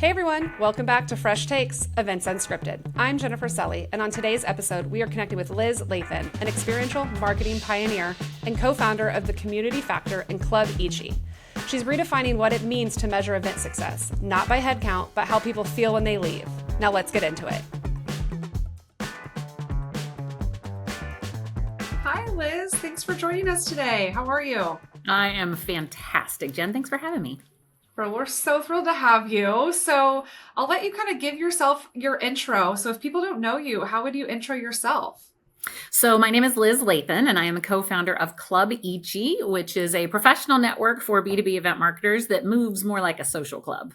Hey everyone, welcome back to Fresh Takes, Events Unscripted. I'm Jen Selley, and on today's episode, we are connecting with Liz Lathan, an experiential marketing pioneer and co-founder of the Community Factor and Club Ichi. She's redefining what it means to measure event success, not by headcount, but how people feel when they leave. Now let's get into it. Hi Liz, thanks for joining us today. How are you? I am fantastic, Jen. Thanks for having me. Well, we're so thrilled to have you. So I'll let you kind of give yourself your intro. So if people don't know you, how would you intro yourself? So my name is Liz Lathan, and I am a co-founder of Club Ichi, which is a professional network for B2B event marketers that moves more like a social club.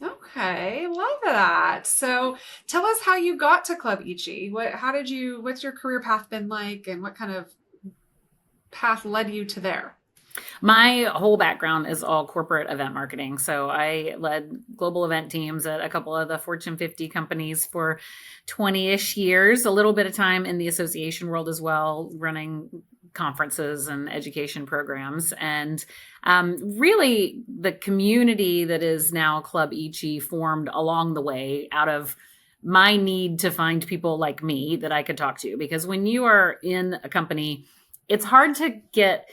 Okay, love that. So tell us how you got to Club Ichi. What's your career path been like, and what kind of path led you to there? My whole background is all corporate event marketing. So I led global event teams at a couple of the Fortune 50 companies for 20-ish years, a little bit of time in the association world as well, running conferences and education programs. And really the community that is now Club Ichi formed along the way out of my need to find people like me that I could talk to. Because when you are in a company, it's hard to get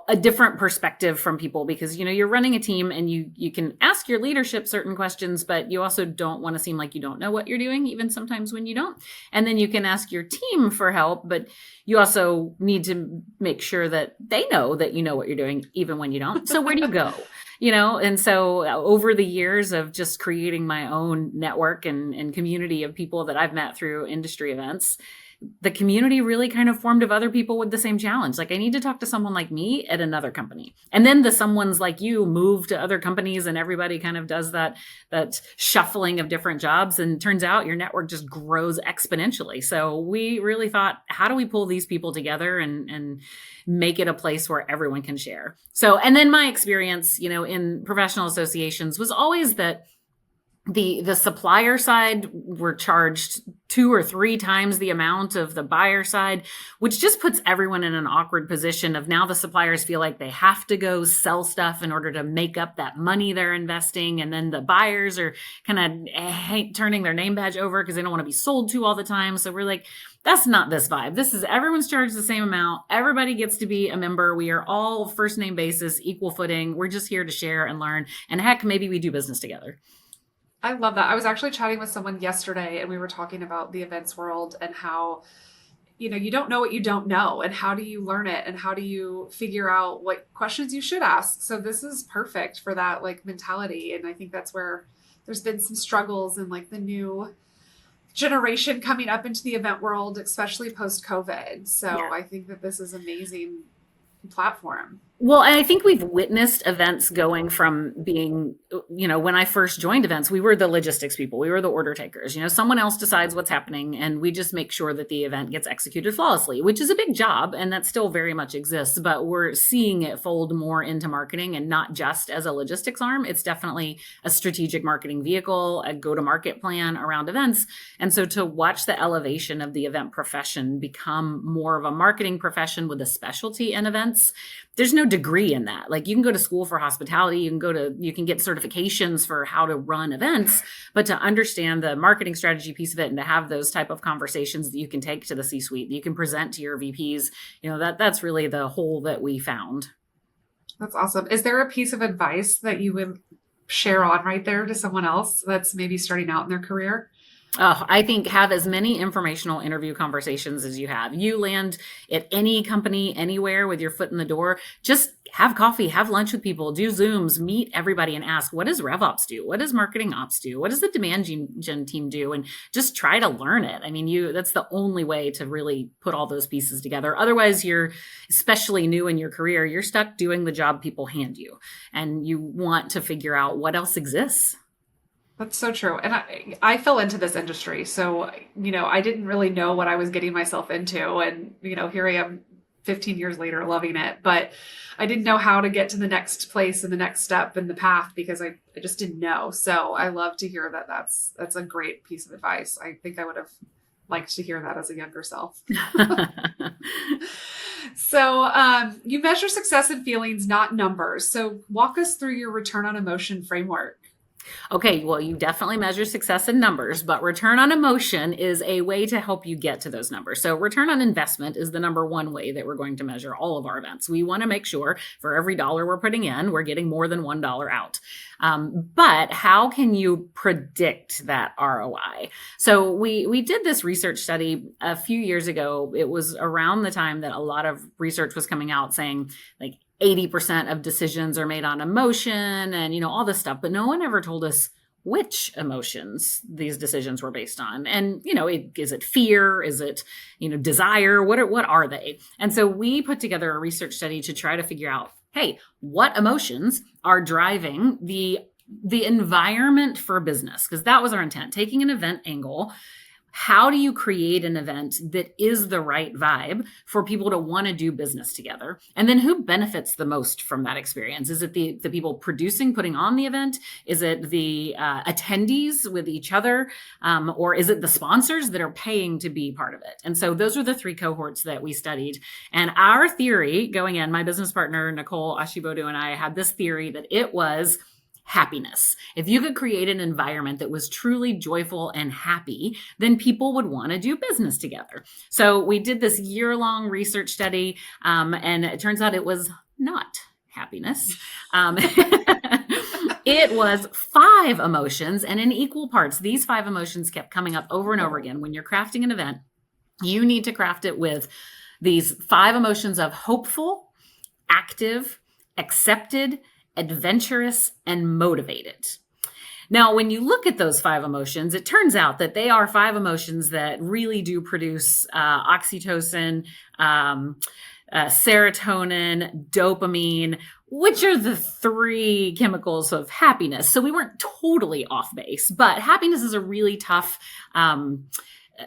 a different perspective from people because, you're running a team and you can ask your leadership certain questions, but you also don't want to seem like you don't know what you're doing, even sometimes when you don't. And then you can ask your team for help, but you also need to make sure that they know that you know what you're doing, even when you don't. So where do you go? And so over the years of just creating my own network and community of people that I've met through industry events, the community really kind of formed of other people with the same challenge. Like, I need to talk to someone like me at another company. And then the someone's like you move to other companies and everybody kind of does that shuffling of different jobs. And turns out your network just grows exponentially. So we really thought, how do we pull these people together and make it a place where everyone can share? So, and then my experience, in professional associations was always that the supplier side were charged 2 or 3 times the amount of the buyer side, which just puts everyone in an awkward position of now the suppliers feel like they have to go sell stuff in order to make up that money they're investing. And then the buyers are kind of turning their name badge over because they don't want to be sold to all the time. So we're like, that's not this vibe. This is everyone's charged the same amount. Everybody gets to be a member. We are all first name basis, equal footing. We're just here to share and learn. And heck, maybe we do business together. I love that. I was actually chatting with someone yesterday and we were talking about the events world and how, you don't know what you don't know and how do you learn it and how do you figure out what questions you should ask. So this is perfect for that mentality. And I think that's where there's been some struggles in the new generation coming up into the event world, especially post-COVID. So yeah. I think that this is an amazing platform. Well, I think we've witnessed events going from being, when I first joined events, we were the logistics people. We were the order takers. Someone else decides what's happening and we just make sure that the event gets executed flawlessly, which is a big job. And that still very much exists, but we're seeing it fold more into marketing and not just as a logistics arm. It's definitely a strategic marketing vehicle, a go-to-market plan around events. And so to watch the elevation of the event profession become more of a marketing profession with a specialty in events, there's no degree in that. You can go to school for hospitality, you can get certifications for how to run events, but to understand the marketing strategy piece of it and to have those type of conversations that you can take to the C-suite, that you can present to your VPs, that's really the hole that we found. That's awesome. Is there a piece of advice that you would share on right there to someone else that's maybe starting out in their career? I think have as many informational interview conversations as you have. You land at any company, anywhere with your foot in the door, just have coffee, have lunch with people, do Zooms, meet everybody and ask, what does RevOps do? What does marketing ops do? What does the demand gen team do? And just try to learn it. I mean, that's the only way to really put all those pieces together. Otherwise, you're especially new in your career, you're stuck doing the job people hand you. And you want to figure out what else exists. That's so true. And I fell into this industry. So, I didn't really know what I was getting myself into. And, here I am 15 years later loving it. But I didn't know how to get to the next place and the next step in the path because I just didn't know. So I love to hear that that's a great piece of advice. I think I would have liked to hear that as a younger self. So you measure success in feelings, not numbers. So walk us through your return on emotion framework. Okay, well, you definitely measure success in numbers, but return on emotion is a way to help you get to those numbers. So, return on investment is the number one way that we're going to measure all of our events. We want to make sure for every dollar we're putting in, we're getting more than $1 out. But how can you predict that ROI? So, we did this research study a few years ago. It was around the time that a lot of research was coming out saying, like, 80% of decisions are made on emotion and, all this stuff, but no one ever told us which emotions these decisions were based on. And, is it fear? Is it, desire? What are they? And so we put together a research study to try to figure out, hey, what emotions are driving the environment for business? Because that was our intent, taking an event angle. How do you create an event that is the right vibe for people to want to do business together? And then who benefits the most from that experience? Is it the people putting on the event? Is it the attendees with each other? Or is it the sponsors that are paying to be part of it? And so those are the three cohorts that we studied. And our theory going in, my business partner, Nicole Ashibodu, and I had this theory that it was happiness. If you could create an environment that was truly joyful and happy, then people would want to do business together. So we did this year-long research study, and it turns out it was not happiness. It was 5 emotions, and in equal parts, these 5 emotions kept coming up over and over again. When you're crafting an event, you need to craft it with these 5 emotions of hopeful, active, accepted, adventurous, and motivated. Now, when you look at those 5 emotions, it turns out that they are 5 emotions that really do produce oxytocin, serotonin, dopamine, which are the 3 chemicals of happiness. So we weren't totally off base, but happiness is a really tough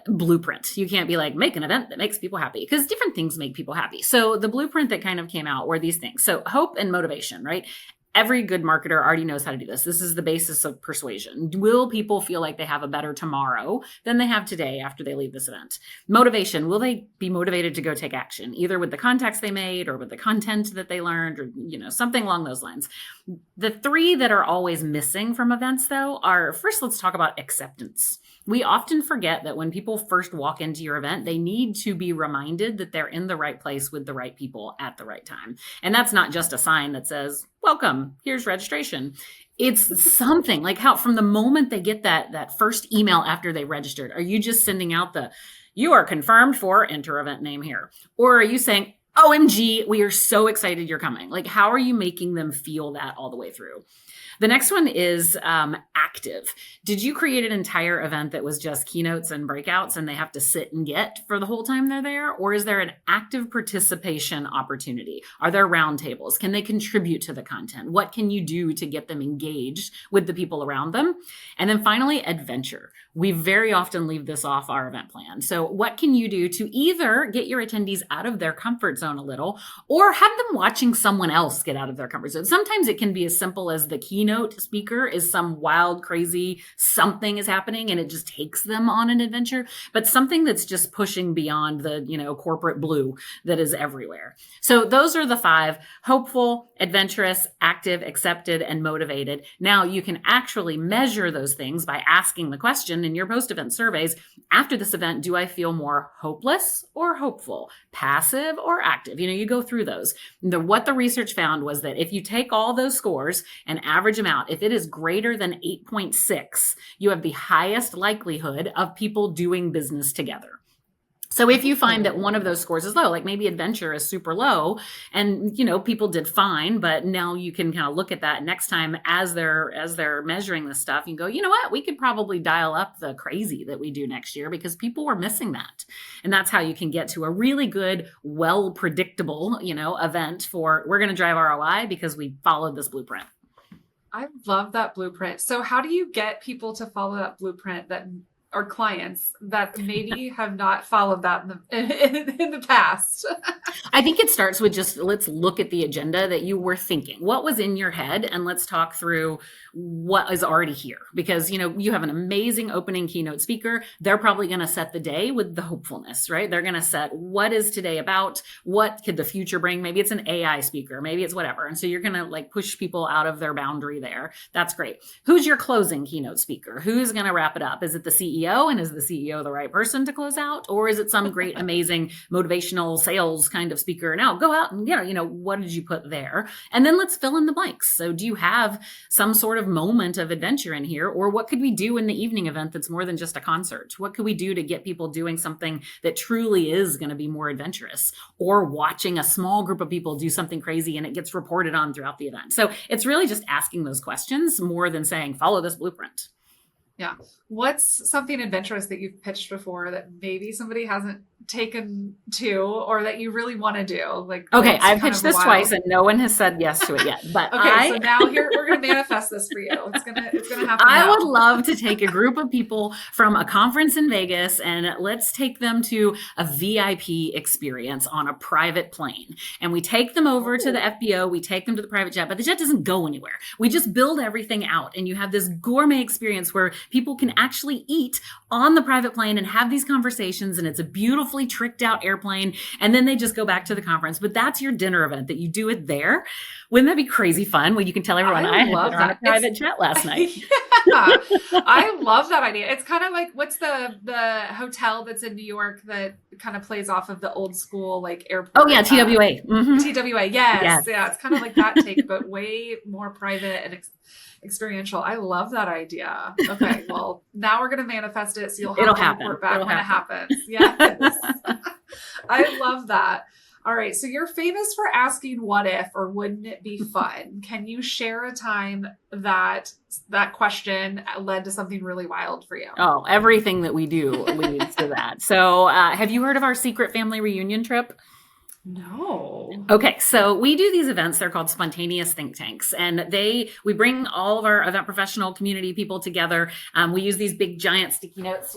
blueprint. You can't be like, make an event that makes people happy, because different things make people happy. So the blueprint that kind of came out were these things. So hope and motivation, right? Every good marketer already knows how to do this. This is the basis of persuasion. Will people feel like they have a better tomorrow than they have today after they leave this event? Motivation. Will they be motivated to go take action, either with the contacts they made or with the content that they learned, or, something along those lines. The 3 that are always missing from events, though, are, first, let's talk about acceptance. We often forget that when people first walk into your event, they need to be reminded that they're in the right place with the right people at the right time. And that's not just a sign that says, welcome, here's registration. It's something like how from the moment they get that first email after they registered, are you just sending out you are confirmed for enter event name here? Or are you saying, OMG, we are so excited you're coming? Like, how are you making them feel that all the way through? The next one is active. Did you create an entire event that was just keynotes and breakouts and they have to sit and get for the whole time they're there? Or is there an active participation opportunity? Are there roundtables? Can they contribute to the content? What can you do to get them engaged with the people around them? And then finally, adventure. We very often leave this off our event plan. So what can you do to either get your attendees out of their comfort zone a little, or have them watching someone else get out of their comfort zone? Sometimes it can be as simple as the keynote speaker is some wild, crazy something is happening and it just takes them on an adventure, but something that's just pushing beyond the, corporate blue that is everywhere. So those are the 5: hopeful, adventurous, active, accepted, and motivated. Now you can actually measure those things by asking the question in your post-event surveys, after this event, do I feel more hopeless or hopeful, passive or active? You go through those. What the research found was that if you take all those scores and average them out, if it is greater than 8.6, you have the highest likelihood of people doing business together. So if you find that one of those scores is low, like maybe adventure is super low and, people did fine, but now you can kind of look at that next time as they're measuring this stuff and go, you know what, we could probably dial up the crazy that we do next year because people were missing that. And that's how you can get to a really good, well predictable, event for we're going to drive ROI because we followed this blueprint. I love that blueprint. So how do you get people to follow that blueprint that our clients that maybe have not followed that in the past? I think it starts with just let's look at the agenda that you were thinking. What was in your head? And let's talk through what is already here. Because, you have an amazing opening keynote speaker. They're probably going to set the day with the hopefulness, right? They're going to set what is today about? What could the future bring? Maybe it's an AI speaker. Maybe it's whatever. And so you're going to like push people out of their boundary there. That's great. Who's your closing keynote speaker? Who's going to wrap it up? Is it the CEO? And is the CEO the right person to close out? Or is it some great, amazing motivational sales kind of speaker? Now go out and, what did you put there? And then let's fill in the blanks. So do you have some sort of moment of adventure in here? Or what could we do in the evening event that's more than just a concert? What could we do to get people doing something that truly is going to be more adventurous, or watching a small group of people do something crazy and it gets reported on throughout the event? So it's really just asking those questions more than saying, follow this blueprint. Yeah. What's something adventurous that you've pitched before that maybe somebody hasn't taken to, or that you really want to do? Like, okay, I've pitched this twice and no one has said yes to it yet. But okay, so now here we're going to manifest this for you. It's gonna happen. I would love to take a group of people from a conference in Vegas and let's take them to a VIP experience on a private plane. And we take them over to the FBO, we take them to the private jet, but the jet doesn't go anywhere. We just build everything out, and you have this gourmet experience where people can actually eat on the private plane and have these conversations, and it's a beautifully tricked out airplane, and then they just go back to the conference. But that's your dinner event, that you do it there. Wouldn't that be crazy fun when you can tell everyone I had dinner on a private jet last night? Yeah, I love that idea. It's kind of like, what's the hotel that's in New York that kind of plays off of the old school like airport? Oh yeah, TWA. TWA, yes. Yeah, it's kind of like that take, but way more private and experiential. I love that idea. Okay, well, now we're going to manifest it, so you'll have to report back when it happens. Yes. I love that. All right, so you're famous for asking what if, or wouldn't it be fun? Can you share a time that question led to something really wild for you? Oh, everything that we do leads to that. So have you heard of our secret family reunion trip? No. Okay, so we do these events. They're called spontaneous think tanks, and we bring all of our event professional community people together. We use these big giant sticky notes,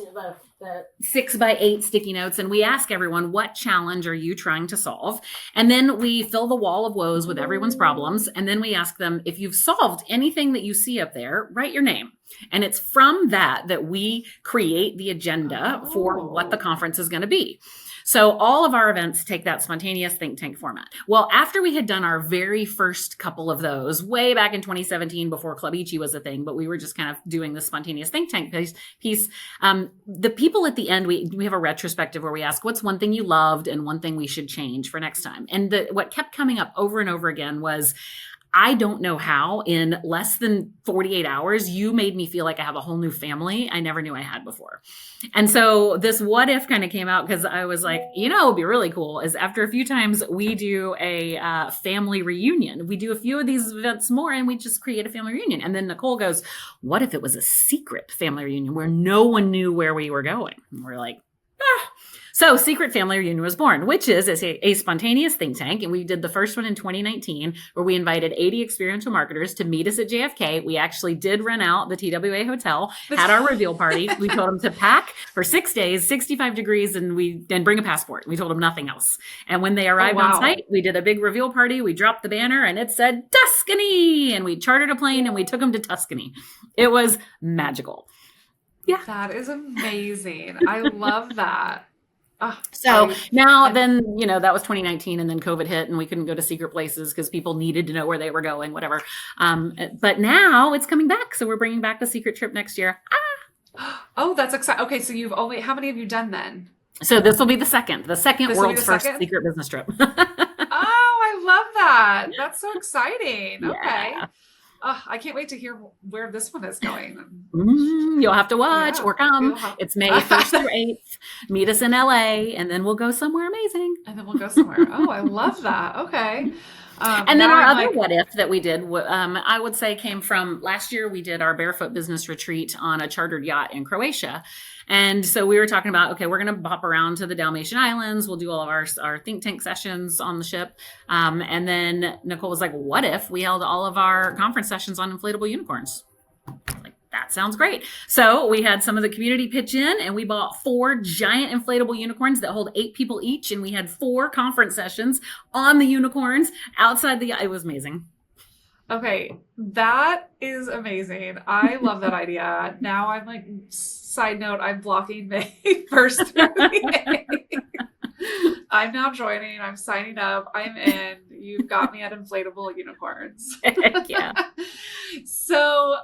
the 6x8 sticky notes, and we ask everyone, what challenge are you trying to solve? And then we fill the wall of woes with everyone's problems, and then we ask them, if you've solved anything that you see up there, write your name. And it's from that we create the agenda for what the conference is going to be. So all of our events take that spontaneous think tank format. Well, after we had done our very first couple of those way back in 2017, before Club Ichi was a thing, but we were just kind of doing the spontaneous think tank piece. The people at the end, we have a retrospective where we ask, what's one thing you loved and one thing we should change for next time? And what kept coming up over and over again was, I don't know how in less than 48 hours, you made me feel like I have a whole new family I never knew I had before. And so this what if kind of came out because I was like, it would be really cool is after a few times we do a family reunion. We do a few of these events more and we just create a family reunion. And then Nicole goes, what if it was a secret family reunion where no one knew where we were going? And we're like, So Secret Family Reunion was born, which is a spontaneous think tank. And we did the first one in 2019, where we invited 80 experiential marketers to meet us at JFK. We actually did rent out the TWA hotel, had our reveal party. We told them to pack for 6 days, 65 degrees, and bring a passport. We told them nothing else. And when they arrived on site, we did a big reveal party. We dropped the banner and it said Tuscany. And we chartered a plane and we took them to Tuscany. It was magical. Yeah. That is amazing. I love that. Then, that was 2019 and then COVID hit and we couldn't go to secret places because people needed to know where they were going, whatever. But now it's coming back. So we're bringing back the secret trip next year. Oh, that's exciting. Okay. So how many have you done then? So this will be the second world's first secret business trip. Oh, I love that. That's so exciting. Yeah. Okay. I can't wait to hear where this one is going. You'll have to watch or come. It's May 1st through 8th. Meet us in LA, and then we'll go somewhere amazing. Oh, I love that. Okay. And then our other what if that we did, I would say came from last year. We did our barefoot business retreat on a chartered yacht in Croatia. And so we were talking about, okay, we're going to bop around to the Dalmatian Islands. We'll do all of our think tank sessions on the ship. And then Nicole was like, what if we held all of our conference sessions on inflatable unicorns? Like, that sounds great. So we had some of the community pitch in, and we bought 4 giant inflatable unicorns that hold 8 people each. And we had 4 conference sessions on the unicorns outside it was amazing. Okay, that is amazing. I love that idea. Now I'm like, side note, I'm blocking May 1st through the 8th. I'm now joining. I'm signing up. I'm in. You've got me at inflatable unicorns. Yeah. So,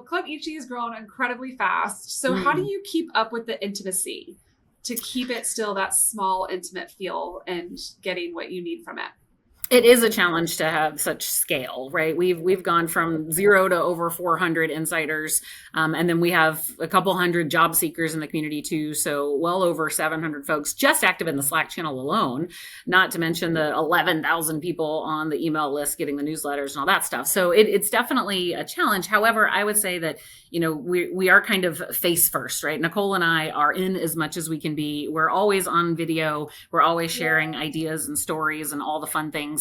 Club Ichi has grown incredibly fast. So how do you keep up with the intimacy to keep it still that small, intimate feel and getting what you need from it? It is a challenge to have such scale, right? We've gone from 0 to over 400 insiders, and then we have a couple hundred job seekers in the community too. So well over 700 folks just active in the Slack channel alone, not to mention the 11,000 people on the email list getting the newsletters and all that stuff. So it's definitely a challenge. However, I would say that we are kind of face first, right? Nicole and I are in as much as we can be. We're always on video. We're always sharing ideas and stories and all the fun things.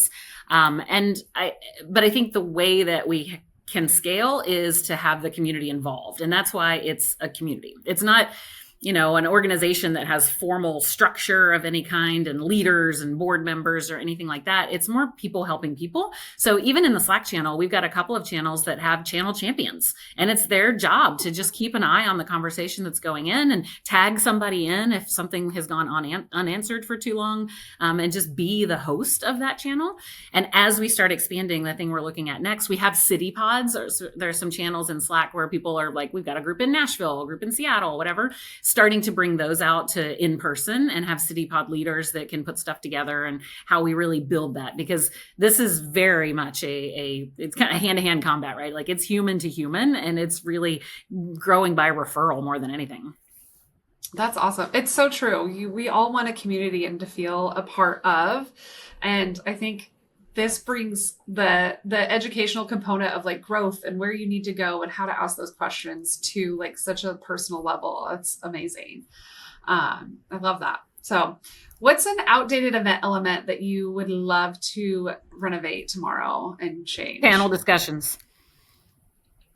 But I think the way that we can scale is to have the community involved. And that's why it's a community. It's not, an organization that has formal structure of any kind and leaders and board members or anything like that. It's more people helping people. So even in the Slack channel, we've got a couple of channels that have channel champions, and it's their job to just keep an eye on the conversation that's going in and tag somebody in if something has gone unanswered for too long, and just be the host of that channel. And as we start expanding, the thing we're looking at next, we have city pods. There's some channels in Slack where people are like, we've got a group in Nashville, a group in Seattle, whatever. Starting to bring those out to in person and have city pod leaders that can put stuff together, and how we really build that, because this is very much it's kind of hand-to-hand combat, right? Like it's human to human, and it's really growing by referral more than anything. That's awesome. It's so true. We all want a community and to feel a part of. And I think this brings the educational component of like growth and where you need to go and how to ask those questions to like such a personal level. It's amazing. I love that. So what's an outdated event element that you would love to renovate tomorrow and change? Panel discussions.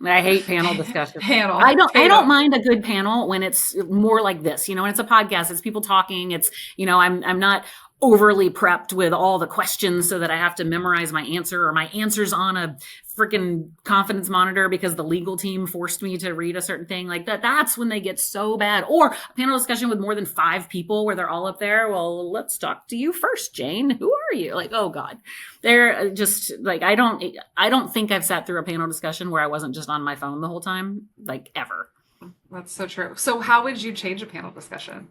I hate panel discussions. I don't mind a good panel when it's more like this, when it's a podcast, it's people talking. It's, I'm not overly prepped with all the questions so that I have to memorize my answer, or my answer's on a freaking confidence monitor because the legal team forced me to read a certain thing like that. That's when they get so bad. Or a panel discussion with more than 5 people where they're all up there. Well, let's talk to you first, Jane. Who are you? Like, oh God, they're just like, I don't think I've sat through a panel discussion where I wasn't just on my phone the whole time, like ever. That's so true. So how would you change a panel discussion?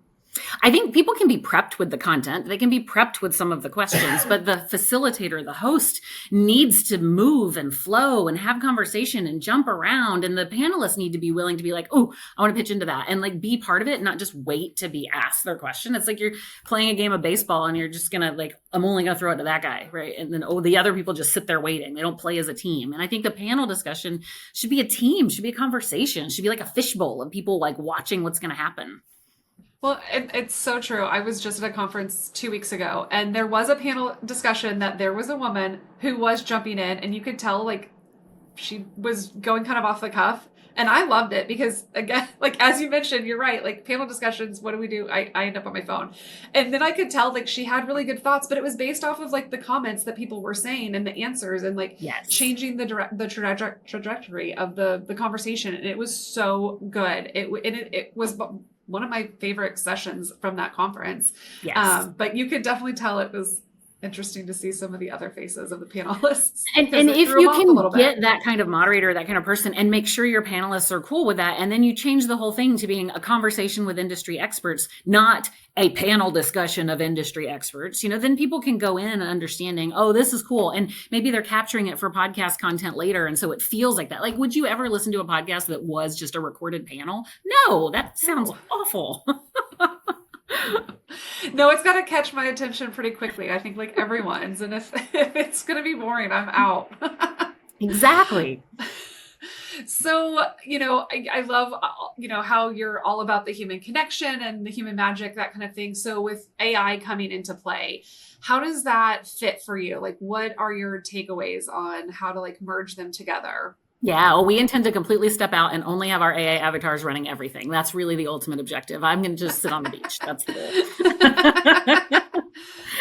I think people can be prepped with the content. They can be prepped with some of the questions, but the facilitator, the host, needs to move and flow and have conversation and jump around. And the panelists need to be willing to be like, oh, I want to pitch into that, and like be part of it, not just wait to be asked their question. It's like you're playing a game of baseball and you're just going to like, I'm only going to throw it to that guy, right? And then, the other people just sit there waiting. They don't play as a team. And I think the panel discussion should be a team, should be a conversation, should be like a fishbowl of people like watching what's going to happen. Well, it's so true. I was just at a conference 2 weeks ago, and there was a panel discussion that there was a woman who was jumping in, and you could tell like she was going kind of off the cuff. And I loved it because, again, like as you mentioned, you're right. Like panel discussions, what do? I end up on my phone. And then I could tell like she had really good thoughts, but it was based off of like the comments that people were saying and the answers and like changing the trajectory of the conversation. And it was so good. It was one of my favorite sessions from that conference. Yes. But you could definitely tell it was interesting to see some of the other faces of the panelists. And if you can get that kind of moderator, that kind of person, and make sure your panelists are cool with that, and then you change the whole thing to being a conversation with industry experts, not a panel discussion of industry experts, then people can go in understanding, oh, this is cool. And maybe they're capturing it for podcast content later. And so it feels like that. Like, would you ever listen to a podcast that was just a recorded panel? No, that sounds awful. No, it's got to catch my attention pretty quickly. I think like everyone's. And if it's going to be boring, I'm out. Exactly. So, I love, how you're all about the human connection and the human magic, that kind of thing. So with AI coming into play, how does that fit for you? Like, what are your takeaways on how to like merge them together? Yeah, well, we intend to completely step out and only have our AI avatars running everything. That's really the ultimate objective. I'm going to just sit on the beach. That's the goal.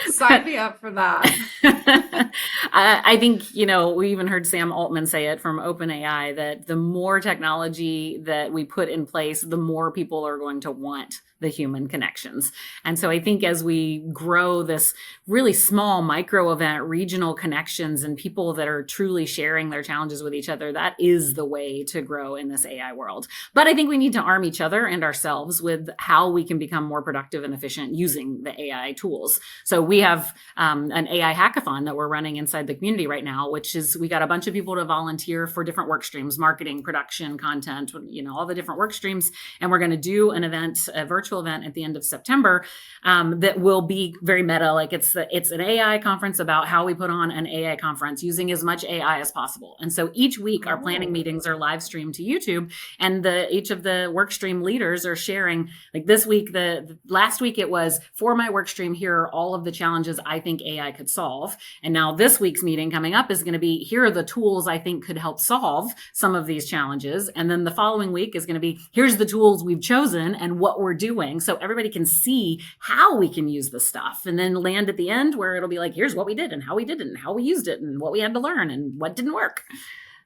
Sign me up for that. I think, we even heard Sam Altman say it from OpenAI that the more technology that we put in place, the more people are going to want the human connections. And so I think as we grow this really small micro event, regional connections, and people that are truly sharing their challenges with each other, that is the way to grow in this AI world. But I think we need to arm each other and ourselves with how we can become more productive and efficient using the AI tools. So we have an AI hackathon that we're running inside the community right now, which is we got a bunch of people to volunteer for different work streams, marketing, production, content, all the different work streams. And we're going to do an event, a virtual event at the end of September that will be very meta. Like it's an AI conference about how we put on an AI conference using as much AI as possible. And so each week our planning meetings are live streamed to YouTube, and each of the work stream leaders are sharing. Like this week, the last week it was, for my work stream, here are all of the challenges I think AI could solve. And now this week's meeting coming up is going to be, here are the tools I think could help solve some of these challenges. And then the following week is going to be, here's the tools we've chosen and what we're doing. So everybody can see how we can use the stuff, and then land at the end where it'll be like, here's what we did and how we did it and how we used it and what we had to learn and what didn't work.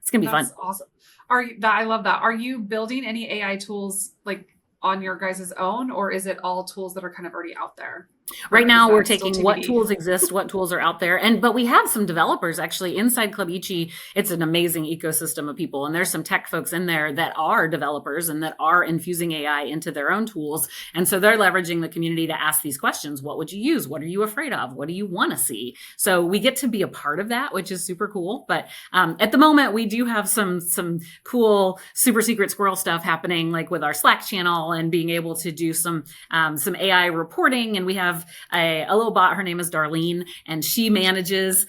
It's going to be fun. That's awesome. I love that. Are you building any AI tools like on your guys' own, or is it all tools that are kind of already out there? Right now, we're taking what tools exist, what tools are out there. But we have some developers actually inside Club Ichi. It's an amazing ecosystem of people. And there's some tech folks in there that are developers and that are infusing AI into their own tools. And so they're leveraging the community to ask these questions. What would you use? What are you afraid of? What do you want to see? So we get to be a part of that, which is super cool. But at the moment, we do have some cool super secret squirrel stuff happening, like with our Slack channel and being able to do some AI reporting. And we have a little bot. Her name is Darlene, and she manages.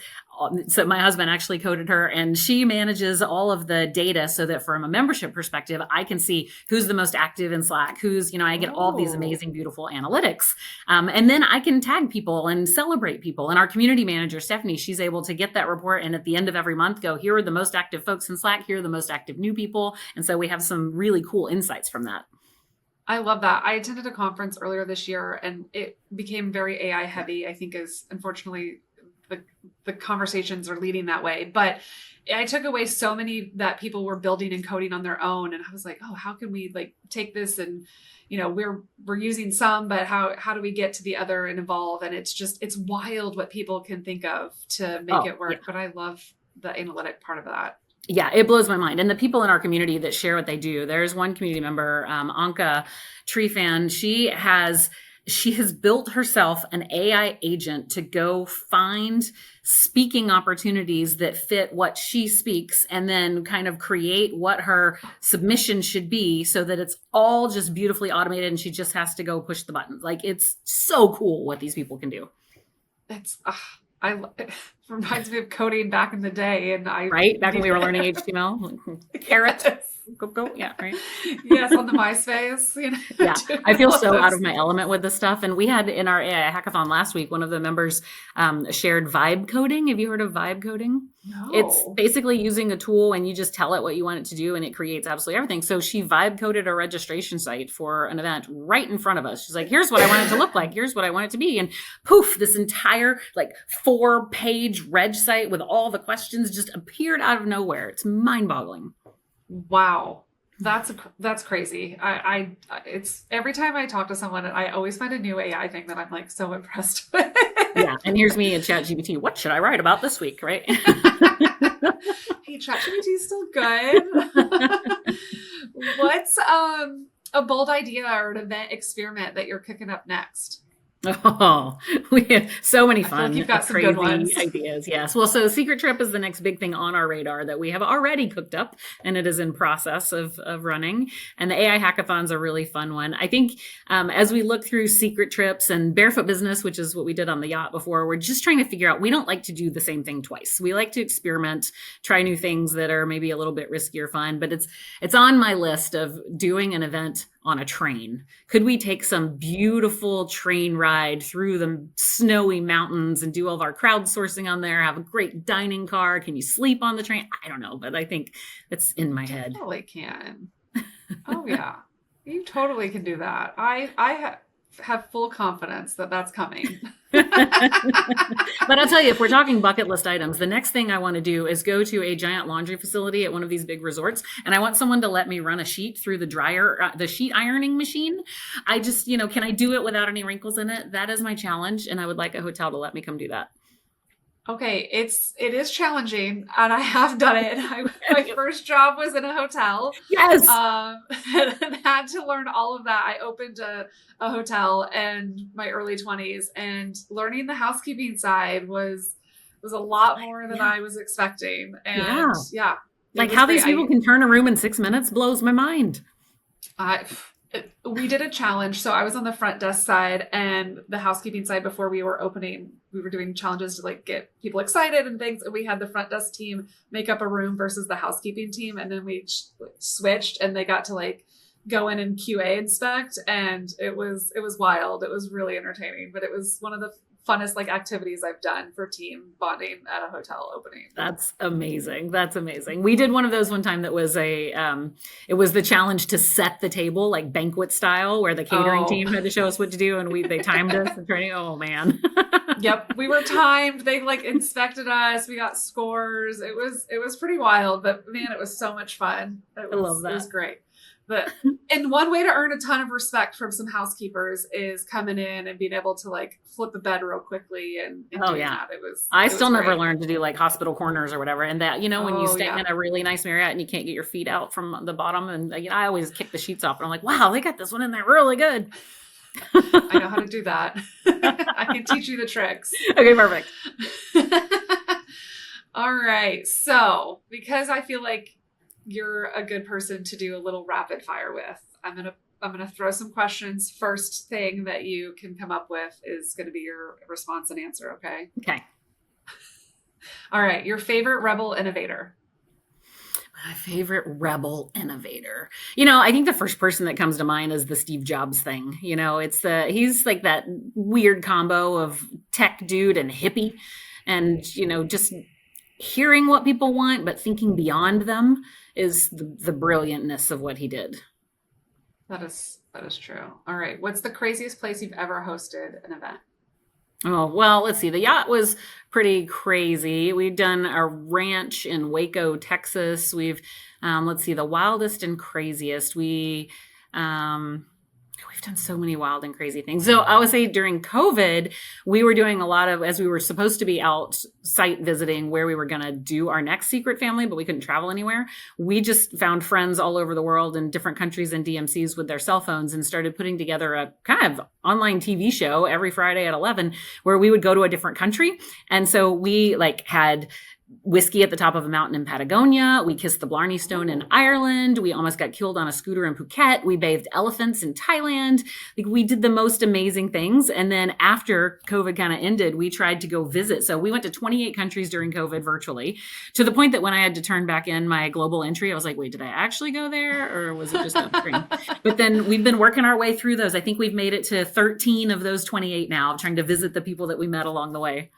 So my husband actually coded her, and she manages all of the data so that from a membership perspective, I can see who's the most active in Slack, I get all these amazing, beautiful analytics. And then I can tag people and celebrate people. And our community manager, Stephanie, she's able to get that report. And at the end of every month go, here are the most active folks in Slack. Here are the most active new people. And so we have some really cool insights from that. I love that. I attended a conference earlier this year and it became very AI heavy, I think, is unfortunately the conversations are leading that way. But I took away so many that people were building and coding on their own. And I was like, oh, how can we take this and, we're using some, but how do we get to the other and evolve? And it's wild what people can think of to make it work. Yeah. But I love the analytic part of that. Yeah, it blows my mind. And the people in our community that share what they do, there's one community member, Anka Treefan. She has built herself an AI agent to go find speaking opportunities that fit what she speaks and then kind of create what her submission should be so that it's all just beautifully automated and she just has to go push the buttons. Like, it's so cool what these people can do. It reminds me of coding back in the day, and back when we were learning HTML, carrot. Yes. Go. Yeah, right. Yes, on the MySpace. Yeah, I feel so out of my element with this stuff. And we had in our AI hackathon last week, one of the members shared vibe coding. Have you heard of vibe coding? No. It's basically using a tool and you just tell it what you want it to do and it creates absolutely everything. So she vibe coded a registration site for an event right in front of us. She's like, here's what I want it to look like. Here's what I want it to be. And poof, this entire 4-page reg site with all the questions just appeared out of nowhere. It's mind-boggling. Wow. That's crazy. It's every time I talk to someone, I always find a new AI thing that I'm so impressed with. Yeah. And here's me at ChatGPT. What should I write about this week? Right. Hey, ChatGPT is still good. What's a bold idea or an event experiment that you're cooking up next? Oh, we have so many fun, you've got some good ones. Ideas. Yes. Well, so Secret Trip is the next big thing on our radar that we have already cooked up, and it is in process of running. And the AI hackathon's a really fun one. I think as we look through Secret Trips and Barefoot Business, which is what we did on the yacht before, we're just trying to figure out, we don't like to do the same thing twice. We like to experiment, try new things that are maybe a little bit riskier fun, but it's on my list of doing an event on a train? Could we take some beautiful train ride through the snowy mountains and do all of our crowdsourcing on there, have a great dining car? Can you sleep on the train? I don't know, but I think it's in my head. Definitely can. Oh yeah, you totally can do that. Have full confidence that that's coming. But I'll tell you, if we're talking bucket list items, the next thing I want to do is go to a giant laundry facility at one of these big resorts. And I want someone to let me run a sheet through the sheet ironing machine. I just, can I do it without any wrinkles in it? That is my challenge. And I would like a hotel to let me come do that. Okay, it is challenging, and I have done it. My first job was in a hotel. Yes. And had to learn all of that. I opened a hotel in my early 20s, and learning the housekeeping side was a lot more than I was expecting. And yeah, like how these people can turn a room in 6 minutes blows my mind. We did a challenge. So I was on the front desk side, and the housekeeping side. Before we were opening, we were doing challenges to like get people excited and things. And we had the front desk team make up a room versus the housekeeping team. And then we switched, and they got to like go in and QA inspect. And it was wild. It was really entertaining, but it was one of the funnest like activities I've done for team bonding at a hotel opening. That's amazing. That's amazing. We did one of those one time that was it was the challenge to set the table like banquet style, where the catering team had to show us what to do, and they timed us and training. Oh man. Yep. We were timed. They like inspected us. We got scores. It was pretty wild, but man, it was so much fun. I love that. It was great. But and one way to earn a ton of respect from some housekeepers is coming in and being able to like flip a bed real quickly and doing that. I still never learned to do like hospital corners or whatever. And that, when you stay in a really nice Marriott and you can't get your feet out from the bottom, and I always kick the sheets off, and I'm like, wow, they got this one in there really good. I know how to do that. I can teach you the tricks. Okay, perfect. All right. So because I feel like you're a good person to do a little rapid fire with, I'm gonna throw some questions. First thing that you can come up with is going to be your response and answer. Okay. Okay. All right. Your favorite rebel innovator. My favorite rebel innovator. I think the first person that comes to mind is the Steve Jobs thing. He's like that weird combo of tech dude and hippie, and, just hearing what people want, but thinking beyond them is the brilliantness of what he did. That is true. All right. What's the craziest place you've ever hosted an event? Oh, well, let's see. The yacht was pretty crazy. We've done a ranch in Waco, Texas. We've, the wildest and craziest. We've done so many wild and crazy things. So I would say during COVID, we were doing a lot of, as we were supposed to be out site visiting where we were going to do our next secret family, but we couldn't travel anywhere. We just found friends all over the world in different countries and DMCs with their cell phones and started putting together a kind of online TV show every Friday at 11 where we would go to a different country. And so we had whiskey at the top of a mountain in Patagonia. We kissed the Blarney Stone in Ireland. We almost got killed on a scooter in Phuket. We bathed elephants in Thailand. We did the most amazing things. And then after COVID kind of ended, we tried to go visit. So we went to 28 countries during COVID virtually, to the point that when I had to turn back in my global entry, I was like, wait, did I actually go there? Or was it just on screen? But then we've been working our way through those. I think we've made it to 13 of those 28 now, trying to visit the people that we met along the way.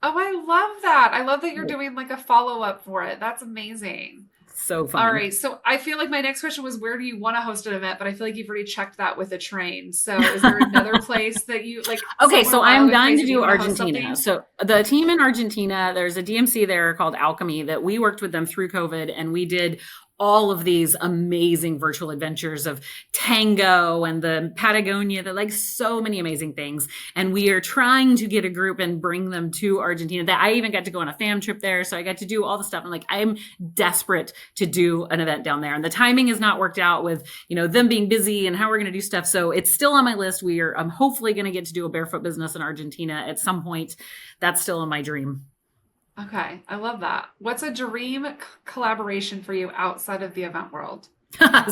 Oh, I love that. I love that you're doing like a follow-up for it. That's amazing. So fun. All right. So I feel like my next question was, where do you want to host an event? But I feel like you've already checked that with a train. So is there another place that you like? Okay. So I'm dying to do Argentina. So the team in Argentina, there's a DMC there called Alchemy that we worked with them through COVID, and we did all of these amazing virtual adventures of tango and the Patagonia, that so many amazing things. And we are trying to get a group and bring them to Argentina. That I even got to go on a fam trip there. So I got to do all the stuff. And I'm desperate to do an event down there. And the timing has not worked out with, them being busy and how we're going to do stuff. So it's still on my list. I'm hopefully going to get to do a barefoot business in Argentina at some point. That's still in my dream. Okay. I love that. What's a dream collaboration for you outside of the event world?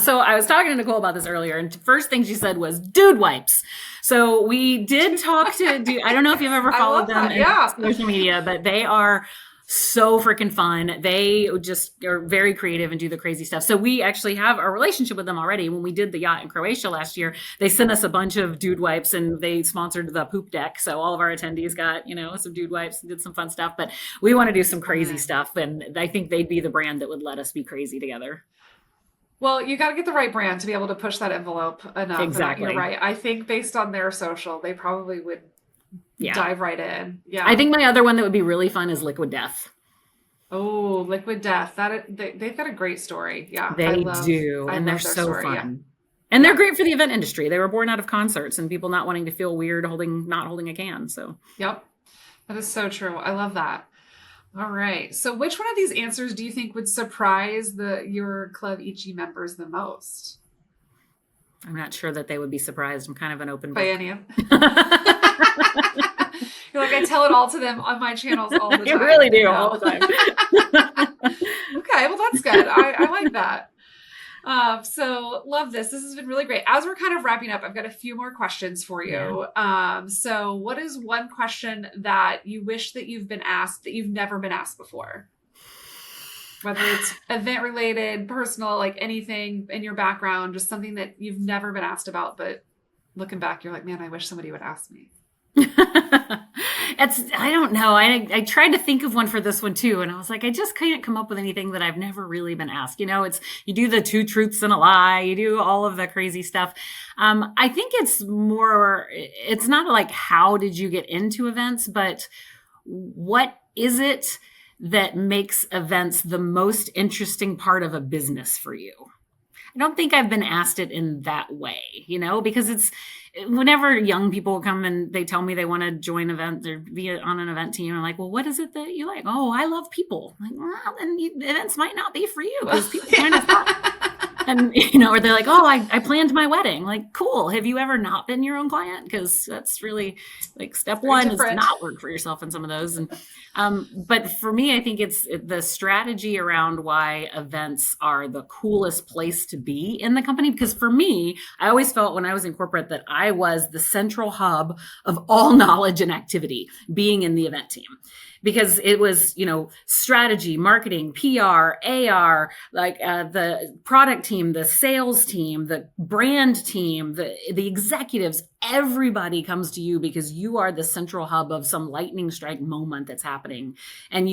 So I was talking to Nicole about this earlier, and the first thing she said was dude wipes. So we did talk to I don't know if you've ever followed them on social media, but they are So freaking fun. They just are very creative and do the crazy stuff. So we actually have a relationship with them already. When we did the yacht in Croatia last year, they sent us a bunch of dude wipes and they sponsored the poop deck. So all of our attendees got, some dude wipes and did some fun stuff. But we want to do some crazy stuff. And I think they'd be the brand that would let us be crazy together. Well, you got to get the right brand to be able to push that envelope enough. Exactly. And you're right. I think based on their social, they probably would dive right in. Yeah. I think my other one that would be really fun is Liquid Death. Oh, Liquid Death. They've got a great story. Yeah. They do. And they're so fun. Yeah. And they're great for the event industry. They were born out of concerts and people not wanting to feel weird not holding a can. So, yep. That is so true. I love that. All right. So which one of these answers do you think would surprise your Club Ichi members the most? I'm not sure that they would be surprised. I'm kind of an open book. By any of You're like, I tell it all to them on my channels all the time. You really do, all the time. Okay, well, that's good. I like that. So love this. This has been really great. As we're kind of wrapping up, I've got a few more questions for you. Yeah. So what is one question that you wish that you've been asked that you've never been asked before? Whether it's event related, personal, like anything in your background, just something that you've never been asked about, but looking back, you're like, man, I wish somebody would ask me. I don't know. I tried to think of one for this one too. And I was like, I just can't come up with anything that I've never really been asked. You do the 2 truths and a lie, you do all of the crazy stuff. I think it's not like, how did you get into events, but what is it that makes events the most interesting part of a business for you? I don't think I've been asked it in that way, because it's whenever young people come and they tell me they want to join events or be on an event team, I'm like, well, what is it that you like? Oh, I love people. I'm like, well, then events might not be for you because people kind of thought. And, or they're like, oh, I planned my wedding. Like, cool. Have you ever not been your own client? Because that's really like step one is not work for yourself in some of those. And, but for me, I think it's the strategy around why events are the coolest place to be in the company. Because for me, I always felt when I was in corporate that I was the central hub of all knowledge and activity being in the event team. Because it was, strategy, marketing, PR, AR, like the product team, the sales team, the brand team, the executives, everybody comes to you because you are the central hub of some lightning strike moment that's happening. And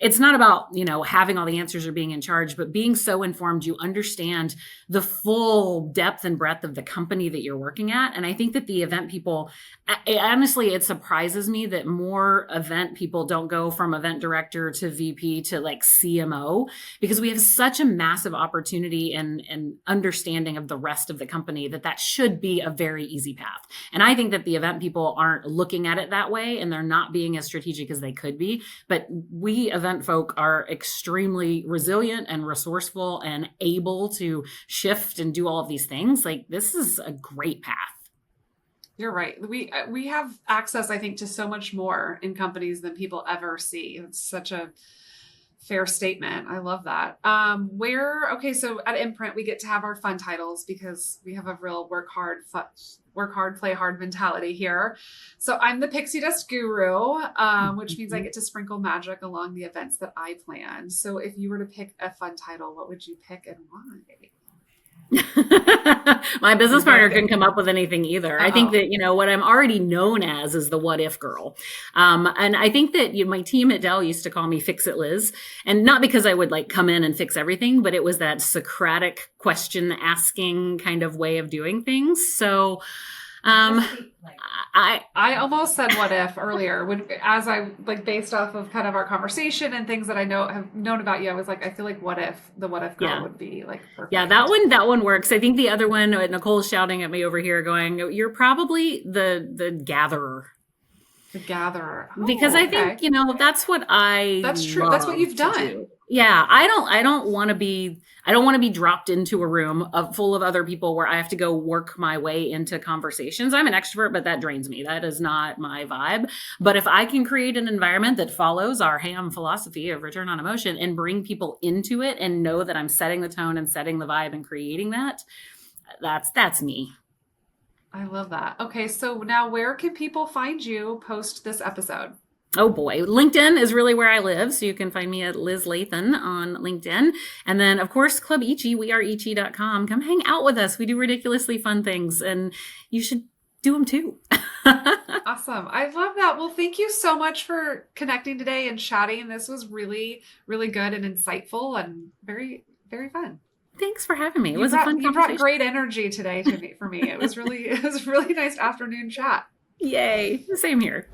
it's not about, having all the answers or being in charge, but being so informed, you understand the full depth and breadth of the company that you're working at. And I think that the event people, honestly, it surprises me that more event people don't go from event director to VP to like CMO, because we have such a massive opportunity and understanding of the rest of the company that should be a very easy path. And I think that the event people aren't looking at it that way and they're not being as strategic as they could be. But we event folk are extremely resilient and resourceful and able to shift and do all of these things. Like, this is a great path. You're right. We have access, I think, to so much more in companies than people ever see. It's such a fair statement. I love that. So at Imprint, we get to have our fun titles because we have a real work hard, play hard mentality here. So I'm the Pixie Dust Guru, which means I get to sprinkle magic along the events that I plan. So if you were to pick a fun title, what would you pick and why? My business partner couldn't come up with anything either. I think that, what I'm already known as is the what if girl. And I think that my team at Dell used to call me Fix It Liz. And not because I would like come in and fix everything, but it was that Socratic question asking kind of way of doing things. So I almost said what if earlier as I based off of kind of our conversation and things that I have known about you, I was like, I feel like what if girl would be like perfect. Yeah, that one works. I think the other one, Nicole's shouting at me over here going, you're probably the gatherer. The gatherer. Because I think, that's what that's true. That's what you've done. Yeah. I don't want to be dropped into a room full of other people where I have to go work my way into conversations. I'm an extrovert, but that drains me. That is not my vibe. But if I can create an environment that follows our HAM philosophy of return on emotion and bring people into it and know that I'm setting the tone and setting the vibe and creating that's me. I love that. Okay. So now where can people find you post this episode? Oh boy. LinkedIn is really where I live. So you can find me at Liz Lathan on LinkedIn. And then, of course, Club Ichi, weareichi.com. Come hang out with us. We do ridiculously fun things and you should do them too. Awesome. I love that. Well, thank you so much for connecting today and chatting. This was really, really good and insightful and very, very fun. Thanks for having me. It was a fun You brought conversation. great energy today to me for me. It was really nice afternoon chat. Yay. Same here.